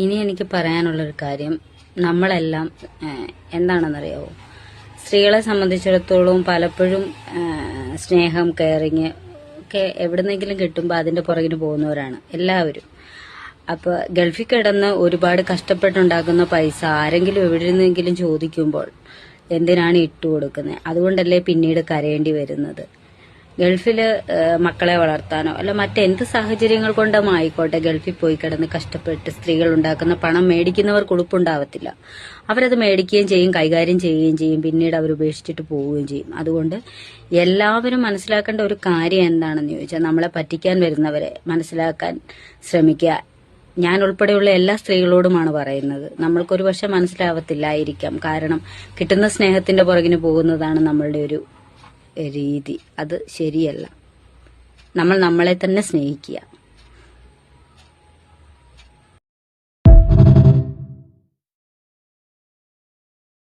ഇനി എനിക്ക് പറയാനുള്ളൊരു കാര്യം, നമ്മളെല്ലാം എന്താണെന്നറിയാവോ, സ്ത്രീകളെ സംബന്ധിച്ചിടത്തോളം പലപ്പോഴും സ്നേഹം, കെയറിങ് ഒക്കെ എവിടുന്നെങ്കിലും കിട്ടുമ്പോൾ അതിന്റെ പുറകിന് പോകുന്നവരാണ് എല്ലാവരും. അപ്പൊ ഗൾഫിൽ കിടന്ന് ഒരുപാട് കഷ്ടപ്പെട്ടുണ്ടാക്കുന്ന പൈസ ആരെങ്കിലും എവിടെ നിന്നെങ്കിലും ചോദിക്കുമ്പോൾ എന്തിനാണ് ഇട്ടുകൊടുക്കുന്നത്? അതുകൊണ്ടല്ലേ പിന്നീട് കരയേണ്ടി വരുന്നത്. ഗൾഫില് മക്കളെ വളർത്താനോ അല്ല മറ്റെന്ത് സാഹചര്യങ്ങൾ കൊണ്ടും ആയിക്കോട്ടെ, ഗൾഫിൽ പോയി കിടന്ന് കഷ്ടപ്പെട്ട് സ്ത്രീകൾ ഉണ്ടാക്കുന്ന പണം മേടിക്കുന്നവർക്ക് ഉളുപ്പുണ്ടാവത്തില്ല. അവരത് മേടിക്കുകയും ചെയ്യും, കൈകാര്യം ചെയ്യുകയും ചെയ്യും, പിന്നീട് അവർ ഉപേക്ഷിച്ചിട്ട് പോവുകയും ചെയ്യും. അതുകൊണ്ട് എല്ലാവരും മനസ്സിലാക്കേണ്ട ഒരു കാര്യം എന്താണെന്ന് ചോദിച്ചാൽ, നമ്മളെ പറ്റിക്കാൻ വരുന്നവരെ മനസ്സിലാക്കാൻ ശ്രമിക്കുക. ഞാൻ ഉൾപ്പെടെയുള്ള എല്ലാ സ്ത്രീകളോടുമാണ് പറയുന്നത്. നമ്മൾക്കൊരു പക്ഷെ മനസ്സിലാവത്തില്ലായിരിക്കാം, കാരണം കിട്ടുന്ന സ്നേഹത്തിന്റെ പുറകിന് പോകുന്നതാണ് നമ്മളുടെ ഒരു രീതി. അത് ശരിയല്ല. നമ്മൾ നമ്മളെ തന്നെ സ്നേഹിക്കുക.